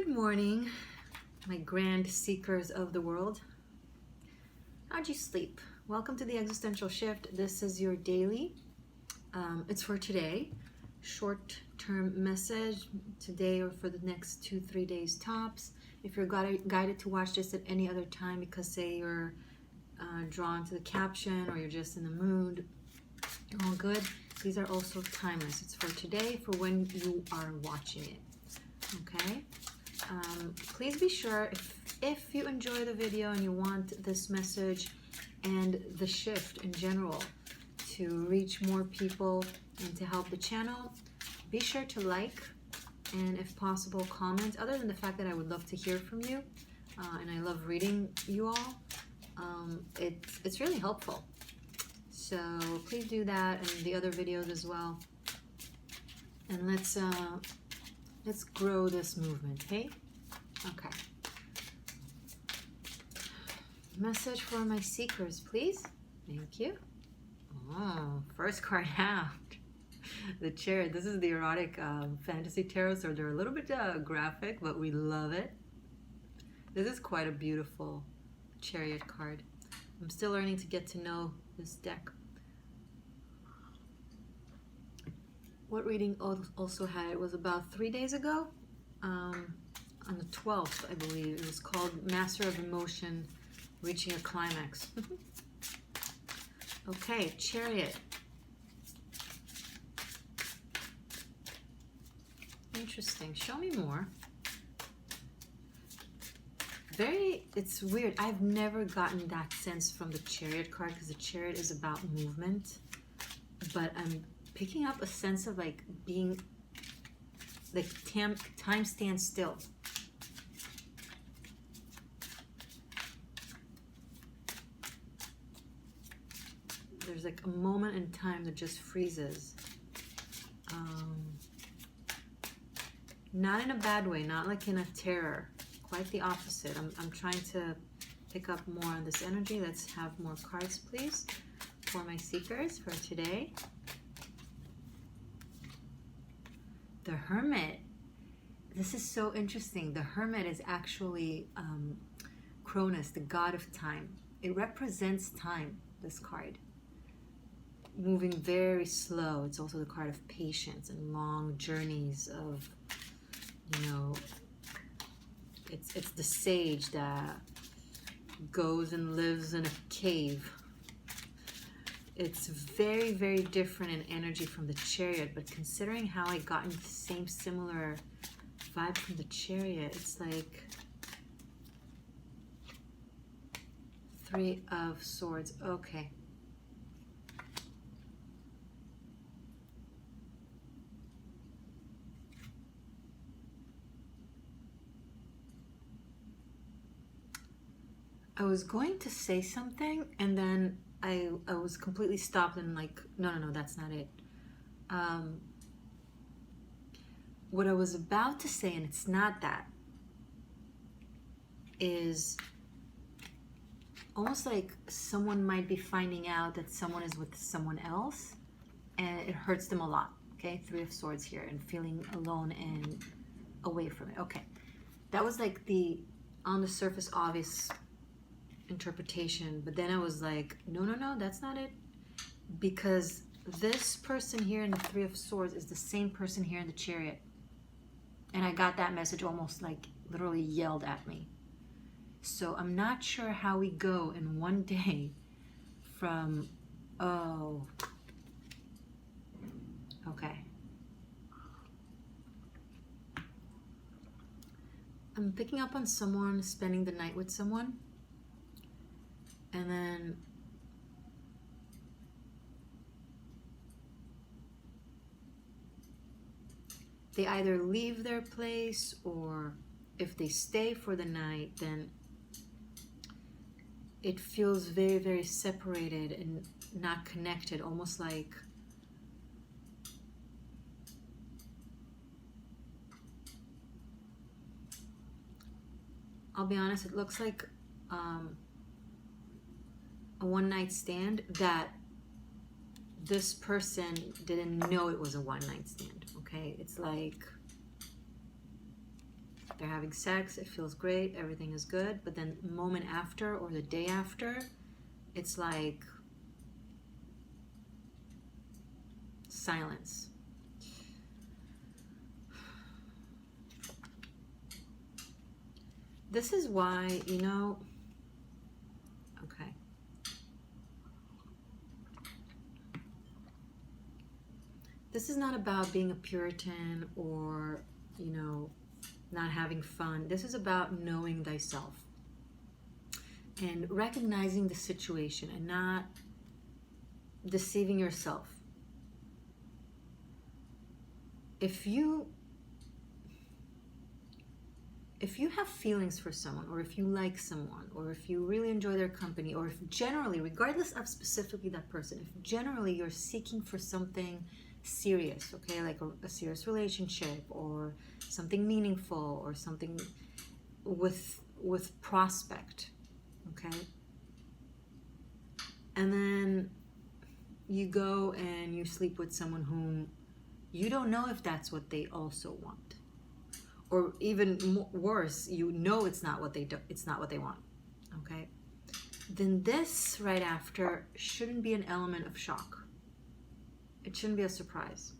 Good morning, my grand seekers of the world. How'd you sleep? Welcome to the Existential Shift. This is your daily. It's for today. Short-term message today or for the next 2-3 days tops. If you're guided to watch this at any other time because say you're drawn to the caption or you're just in the mood, all good. These are also timeless. It's for today, for when you are watching it. Okay? Please be sure if you enjoy the video and you want this message and the shift in general to reach more people and to help the channel, be sure to like and if possible comment, other than the fact that I would love to hear from you and I love reading you all. It's really helpful, so please do that and the other videos as well, and let's grow this movement, okay? Okay. Message for my seekers, please. Thank you. Oh, first card out. The Chariot. This is the erotic fantasy tarot, so they're a little bit graphic, but we love it. This is quite a beautiful Chariot card. I'm still learning to get to know this deck. What reading also had it was about 3 days ago, on the 12th, I believe. It was called Master of Emotion, Reaching a Climax. Okay, Chariot. Interesting. Show me more. It's weird. I've never gotten that sense from the Chariot card because the Chariot is about movement, but I'm picking up a sense of like being like time stands still. There's like a moment in time that just freezes. Not in a bad way, not like in a terror. Quite the opposite. I'm trying to pick up more on this energy. Let's have more cards, please, for my seekers for today. The Hermit. This is so interesting. The Hermit is actually Cronus, the god of time. It represents time, this card. Moving very slow. It's also the card of patience and long journeys of, you know, it's the sage that goes and lives in a cave. It's very, very different in energy from the Chariot, but considering how I got into the same similar vibe from the Chariot, it's like Three of Swords. Okay. I was going to say something and then I was completely stopped and like, no, that's not it. What I was about to say, and it's not that, is almost like someone might be finding out that someone is with someone else and it hurts them a lot, okay? Three of Swords here and feeling alone and away from it. Okay, that was like the on the surface obvious interpretation, but then I was like, no, that's not it, because this person here in the Three of Swords is the same person here in the Chariot, and I got that message almost like literally yelled at me. So I'm not sure how we go in one day from, oh, okay, I'm picking up on someone spending the night with someone. And then they either leave their place, or if they stay for the night, then it feels very, very separated and not connected, almost like I'll be honest, it looks like a one-night stand that this person didn't know it was a one-night stand, okay? It's like They're having sex, it feels great, everything is good, but then the moment after or the day after, it's like silence. This is why, you know, okay. This is not about being a Puritan or, you know, not having fun. This is about knowing thyself and recognizing the situation and not deceiving yourself. If you have feelings for someone, or if you like someone, or if you really enjoy their company, or if generally, regardless of specifically that person, if generally you're seeking for something serious, okay, like a serious relationship or something meaningful or something with prospect, okay, and then you go and you sleep with someone whom you don't know if that's what they also want, or even worse, you know it's not what they want, okay, then this right after shouldn't be an element of shock. It shouldn't be a surprise.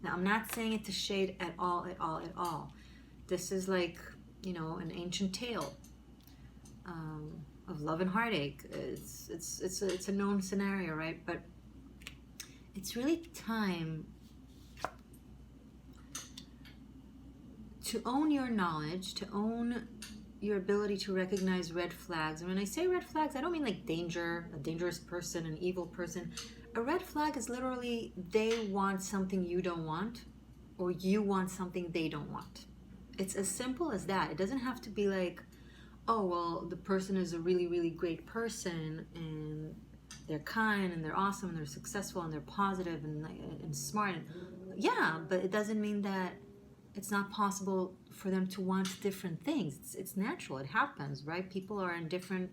Now, I'm not saying it to shade at all. This is like, you know, an ancient tale of love and heartache. It's a known scenario, right? But it's really time to own your knowledge, to own your ability to recognize red flags. And when I say red flags, I don't mean like danger, a dangerous person, an evil person. A red flag is literally they want something you don't want, or you want something they don't want. It's as simple as that. It doesn't have to be like, oh, well, the person is a really, really great person and they're kind and they're awesome and they're successful and they're positive and smart. Yeah, but it doesn't mean that it's not possible for them to want different things. It's natural. It happens, right? People are in different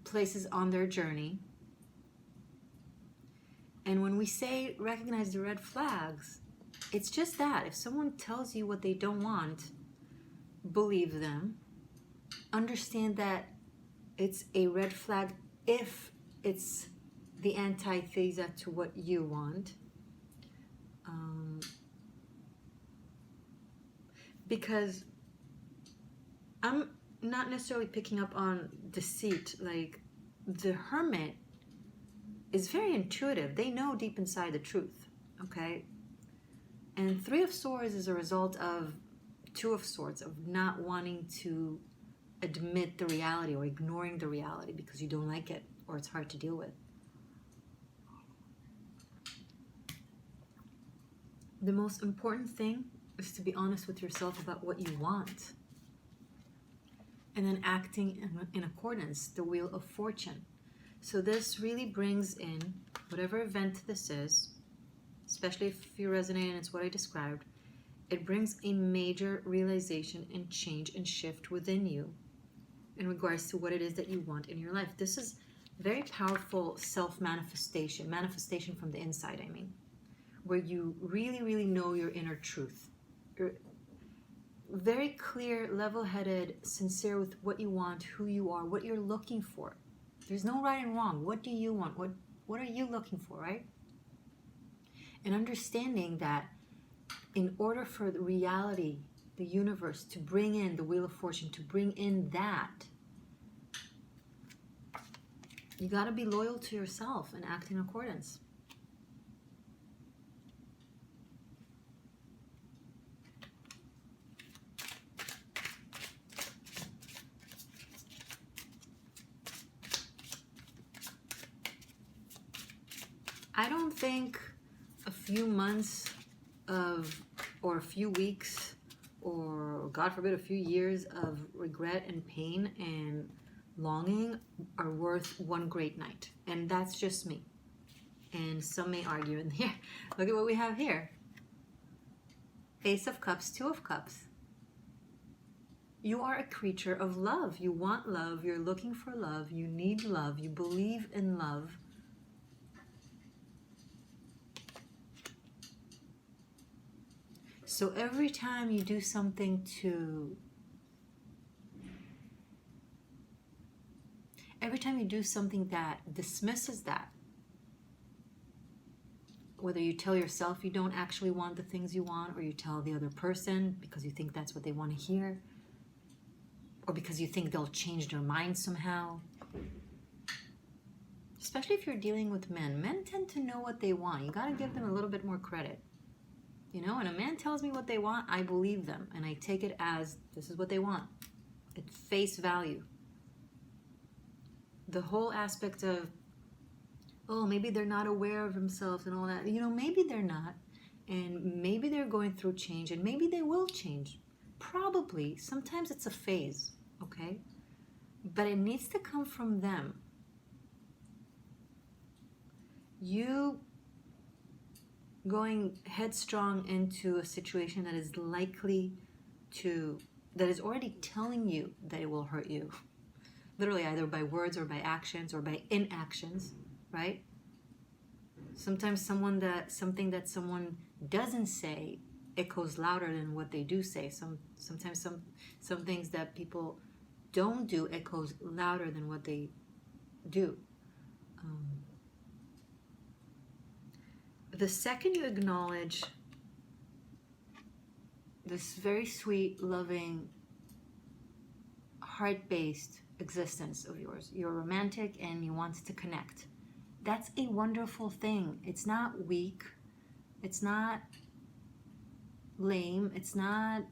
places on their journey. And when we say recognize the red flags, it's just that. If someone tells you what they don't want, believe them. Understand that it's a red flag if it's the antithesis to what you want. Because I'm not necessarily picking up on deceit. Like, the hermit is very intuitive. They know deep inside the truth, okay? And Three of Swords is a result of Two of Swords, of not wanting to admit the reality or ignoring the reality because you don't like it or it's hard to deal with. The most important thing is to be honest with yourself about what you want, and then acting in accordance, the Wheel of Fortune. So this really brings in whatever event this is, especially if you resonate and it's what I described, it brings a major realization and change and shift within you in regards to what it is that you want in your life. This is very powerful self-manifestation, manifestation from the inside, I mean, where you really, really know your inner truth. You're very clear, level-headed, sincere with what you want, who you are, what you're looking for. There's no right and wrong. What do you want? What are you looking for, right? And understanding that in order for the reality, the universe, to bring in the Wheel of Fortune, to bring in that, you got to be loyal to yourself and act in accordance. I don't think a few months or a few weeks, or God forbid, a few years of regret and pain and longing are worth one great night. And that's just me. And some may argue in here. Look at what we have here. Ace of Cups, Two of Cups. You are a creature of love. You want love. You're looking for love. You need love. You believe in love. So every time you do something that dismisses that, whether you tell yourself you don't actually want the things you want, or you tell the other person because you think that's what they want to hear, or because you think they'll change their mind somehow. Especially if you're dealing with men. Men tend to know what they want. You got to give them a little bit more credit. You know, when a man tells me what they want, I believe them. And I take it as, this is what they want. At face value. The whole aspect of, oh, maybe they're not aware of themselves and all that. You know, maybe they're not. And maybe they're going through change. And maybe they will change. Probably. Sometimes it's a phase. Okay? But it needs to come from them. You going headstrong into a situation that is that is already telling you that it will hurt you. Literally, either by words or by actions or by inactions, right? Sometimes something that someone doesn't say echoes louder than what they do say. Sometimes some things that people don't do echoes louder than what they do. The second you acknowledge this very sweet, loving, heart-based existence of yours, you're romantic and you want to connect, that's a wonderful thing. It's not weak, it's not lame, it's not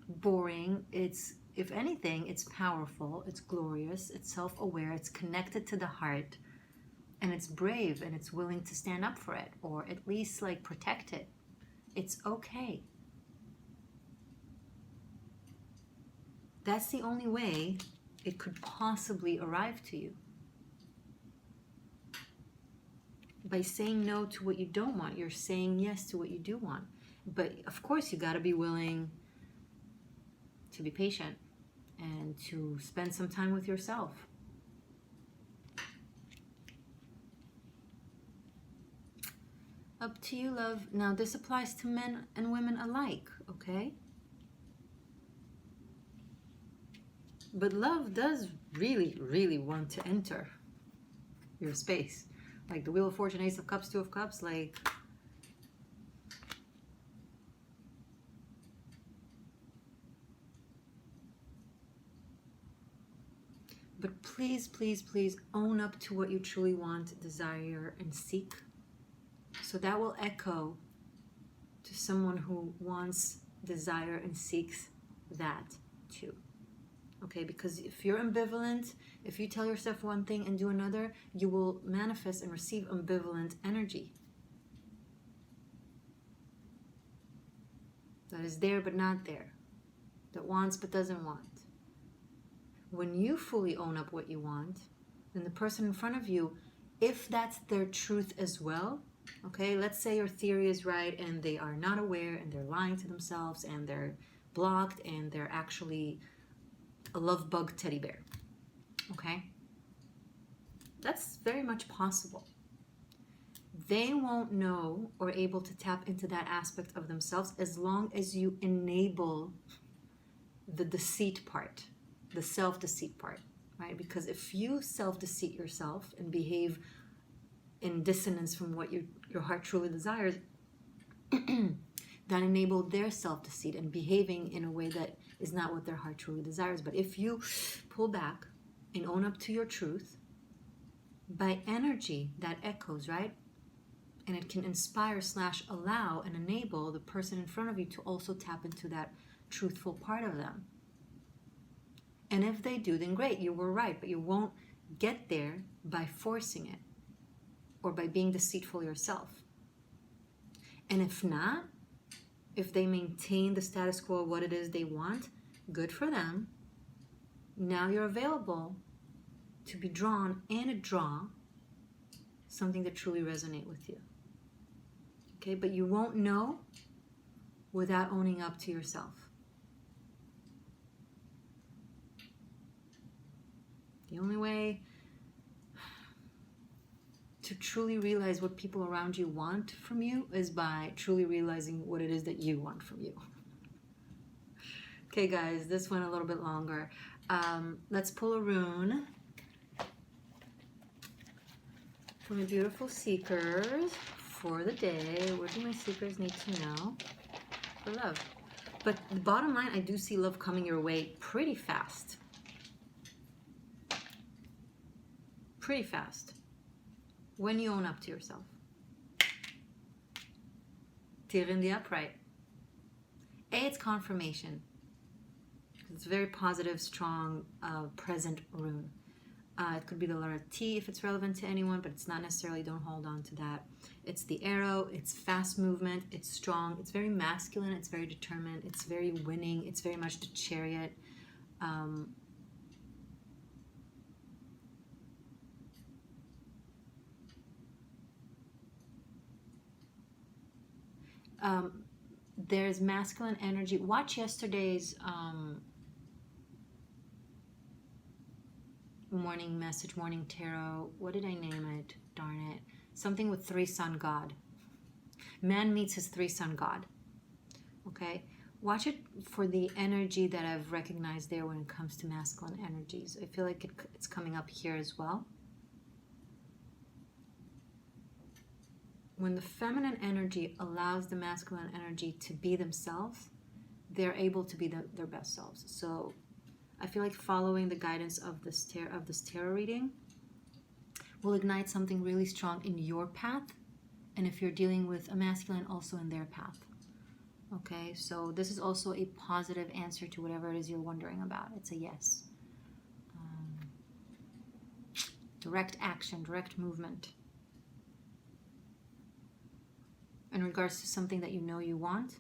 boring. It's, if anything, it's powerful, it's glorious, it's self-aware, it's connected to the heart. And it's brave, and it's willing to stand up for it, or at least like protect it. It's okay. That's the only way it could possibly arrive to you. By saying no to what you don't want, you're saying yes to what you do want. But of course, you got to be willing to be patient and to spend some time with yourself. Up to you, love. Now, this applies to men and women alike, okay? But love does really, really want to enter your space. Like the Wheel of Fortune, Ace of Cups, Two of Cups, like... But please, please, please own up to what you truly want, desire, and seek. So that will echo to someone who wants, desire, and seeks that too. Okay, because if you're ambivalent, if you tell yourself one thing and do another, you will manifest and receive ambivalent energy. That is there but not there. That wants but doesn't want. When you fully own up what you want, then the person in front of you, if that's their truth as well, okay, let's say your theory is right and they are not aware and they're lying to themselves and they're blocked and they're actually a love bug teddy bear, okay? That's very much possible. They won't know or able to tap into that aspect of themselves as long as you enable the deceit part, the self-deceit part, right? Because if you self-deceit yourself and behave in dissonance from what your heart truly desires, that enable their self-deceit and behaving in a way that is not what their heart truly desires. But if you pull back and own up to your truth, by energy that echoes, right? And it can inspire / allow and enable the person in front of you to also tap into that truthful part of them. And if they do, then great, you were right, but you won't get there by forcing it or by being deceitful yourself. And if not, if they maintain the status quo of what it is they want, good for them. Now you're available to be drawn and draw something that truly resonates with you. Okay, but you won't know without owning up to yourself. The only way to truly realize what people around you want from you is by truly realizing what it is that you want from you. Okay, guys, this went a little bit longer. Let's pull a rune for my beautiful seekers for the day. What do my seekers need to know for love? But the bottom line, I do see love coming your way pretty fast. Pretty fast. When you own up to yourself. Tear in the upright. It's confirmation. It's a very positive, strong, present rune. It could be the letter T if it's relevant to anyone, but it's not necessarily, don't hold on to that. It's the arrow, it's fast movement, it's strong, it's very masculine, it's very determined, it's very winning, it's very much the chariot. There's masculine energy. Watch yesterday's morning message, morning tarot. What did I name it? Darn it. Something with three-sun God. Man meets his three-sun God. Okay? Watch it for the energy that I've recognized there when it comes to masculine energies. I feel like it's coming up here as well. When the feminine energy allows the masculine energy to be themselves, they're able to be their best selves. So I feel like following the guidance of this tarot reading will ignite something really strong in your path. And if you're dealing with a masculine, also in their path. Okay, so this is also a positive answer to whatever it is you're wondering about. It's a yes. Direct action, direct movement. In regards to something that you know you want,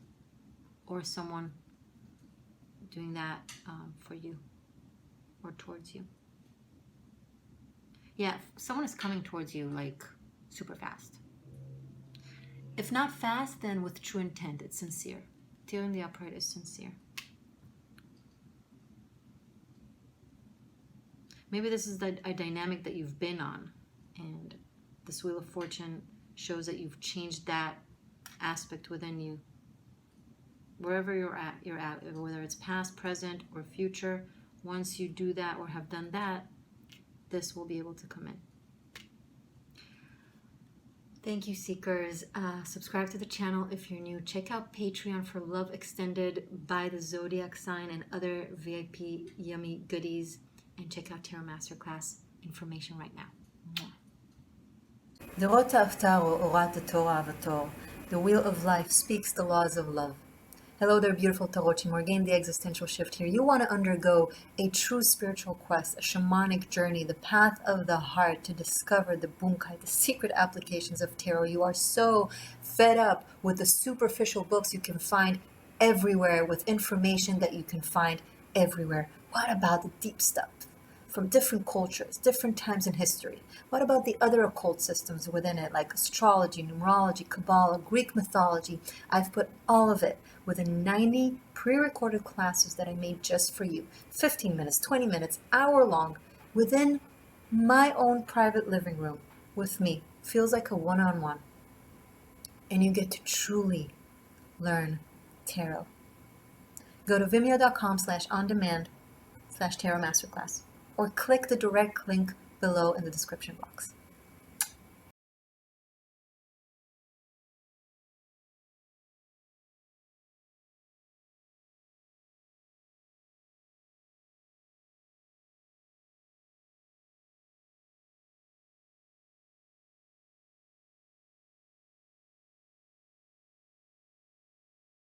or someone doing that for you or towards you. Yeah, someone is coming towards you like super fast. If not fast, then with true intent. It's sincere. Tear in the upright is sincere. Maybe this is a dynamic that you've been on, and this Wheel of Fortune shows that you've changed that aspect within you. Wherever you're at, whether it's past, present, or future. Once you do that or have done that, this will be able to come in. Thank you, seekers. Subscribe to the channel if you're new. Check out Patreon for love extended by the zodiac sign and other VIP yummy goodies. And check out Tarot Masterclass information right now. Derot ha'aftar or orat Torah avator. The wheel of life speaks the laws of love. Hello there, beautiful Tarochi. Morgane, the Existential Shift here. You want to undergo a true spiritual quest, a shamanic journey, the path of the heart to discover the bunkai, the secret applications of tarot. You are so fed up with the superficial books you can find everywhere, with information that you can find everywhere. What about the deep stuff? From different cultures, different times in history. What about the other occult systems within it, like astrology, numerology, Kabbalah, Greek mythology? I've put all of it within 90 pre-recorded classes that I made just for you. 15 minutes, 20 minutes, hour long, within my own private living room with me. Feels like a one-on-one. And you get to truly learn tarot. Go to vimeo.com/on-demand/tarot masterclass. Or click the direct link below in the description box.